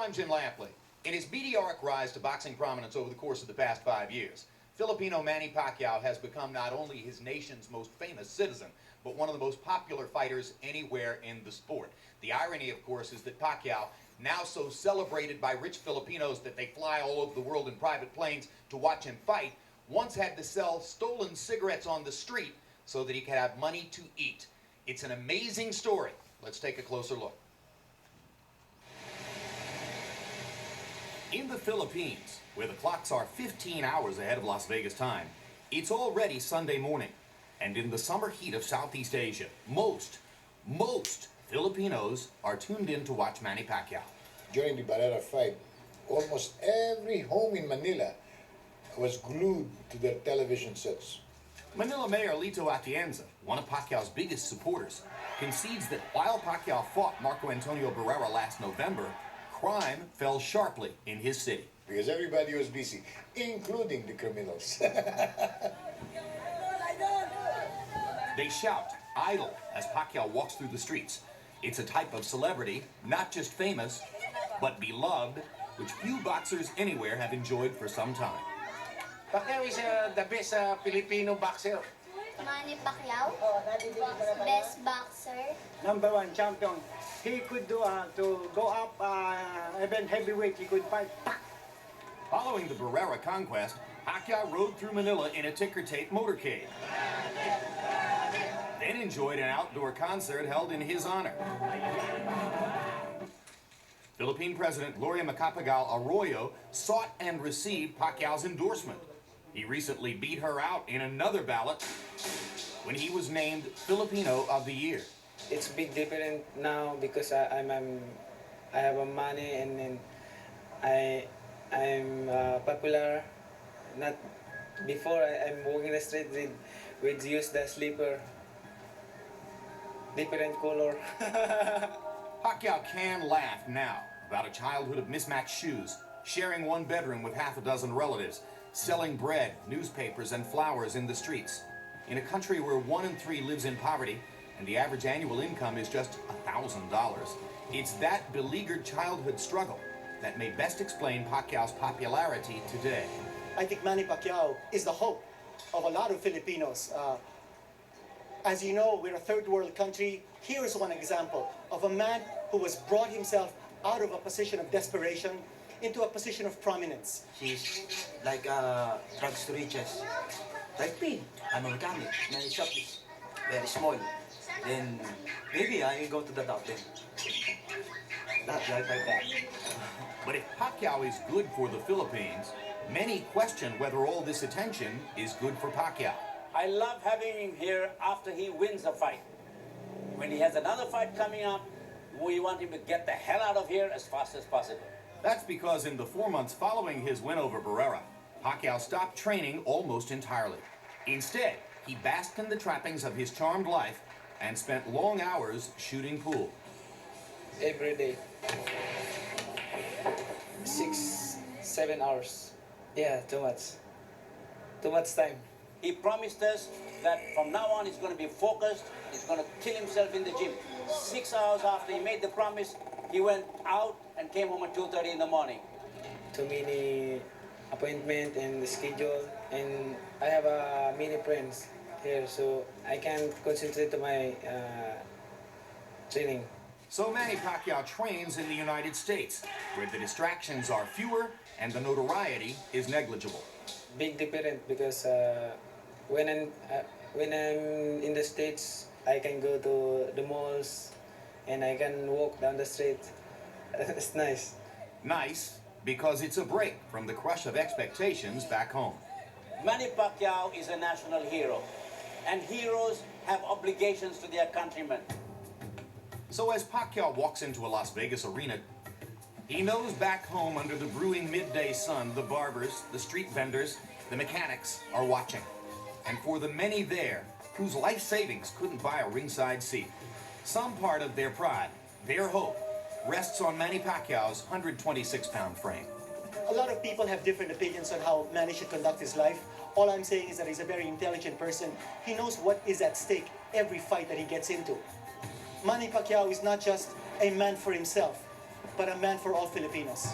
I'm Jim Lampley. In his meteoric rise to boxing prominence over the course of the past 5 years, Filipino Manny Pacquiao has become not only his nation's most famous citizen, but one of the most popular fighters anywhere in the sport. The irony, of course, is that Pacquiao, now so celebrated by rich Filipinos that they fly all over the world in private planes to watch him fight, once had to sell stolen cigarettes on the street so that he could have money to eat. It's an amazing story. Let's take a closer look. In the Philippines, where the clocks are 15 hours ahead of Las Vegas time, it's already Sunday morning. And in the summer heat of Southeast Asia, most Filipinos are tuned in to watch Manny Pacquiao. During the Barrera fight, almost every home in Manila was glued to their television sets. Manila Mayor Lito Atienza, one of Pacquiao's biggest supporters, concedes that while Pacquiao fought Marco Antonio Barrera last November, crime fell sharply in his city. Because everybody was busy, including the criminals. They shout, idle, as Pacquiao walks through the streets. It's a type of celebrity, not just famous, but beloved, which few boxers anywhere have enjoyed for some time. Pacquiao is the best Filipino boxer. Manny Pacquiao, best boxer. #1 champion. He could do to go up even heavyweight. He could fight. Following the Barrera conquest, Pacquiao rode through Manila in a ticker-tape motorcade. Then enjoyed an outdoor concert held in his honor. Philippine President Gloria Macapagal Arroyo sought and received Pacquiao's endorsement. He recently beat her out in another ballot when he was named Filipino of the Year. It's a bit different now because I have a money and then I'm popular. Not before I'm walking the street with use the slipper, different color. Pacquiao can laugh now about a childhood of mismatched shoes, sharing one bedroom with half a dozen relatives, selling bread, newspapers, and flowers in the streets. In a country where 1 in 3 lives in poverty, and the average annual income is just $1,000. It's that beleaguered childhood struggle that may best explain Pacquiao's popularity today. I think Manny Pacquiao is the hope of a lot of Filipinos. As you know, we're a third world country. Here is one example of a man who has brought himself out of a position of desperation into a position of prominence. She's like drugs to riches. Like me, I'm a mechanic. My shop is very small. Then maybe I will go to the top then. That's like that. But if Pacquiao is good for the Philippines, many question whether all this attention is good for Pacquiao. I love having him here after he wins a fight. When he has another fight coming up, we want him to get the hell out of here as fast as possible. That's because in the 4 months following his win over Barrera, Pacquiao stopped training almost entirely. Instead, he basked in the trappings of his charmed life and spent long hours shooting pool. Every day, 6-7 hours. Yeah, too much time. He promised us that from now on he's going to be focused, he's going to kill himself in the gym. 6 hours after he made the promise, he went out and came home at 2:30 in the morning. Too many appointment and schedule, and I have many friends here, so I can't concentrate to my training. So Manny Pacquiao trains in the United States, where the distractions are fewer and the notoriety is negligible. Big difference because when I'm in the States, I can go to the malls and I can walk down the street. It's nice. Nice, because it's a break from the crush of expectations back home. Manny Pacquiao is a national hero, and heroes have obligations to their countrymen. So as Pacquiao walks into a Las Vegas arena, he knows back home under the brewing midday sun, the barbers, the street vendors, the mechanics are watching. And for the many there whose life savings couldn't buy a ringside seat, some part of their pride, their hope, rests on Manny Pacquiao's 126-pound frame. A lot of people have different opinions on how Manny should conduct his life. All I'm saying is that he's a very intelligent person. He knows what is at stake every fight that he gets into. Manny Pacquiao is not just a man for himself. but a man for all Filipinos.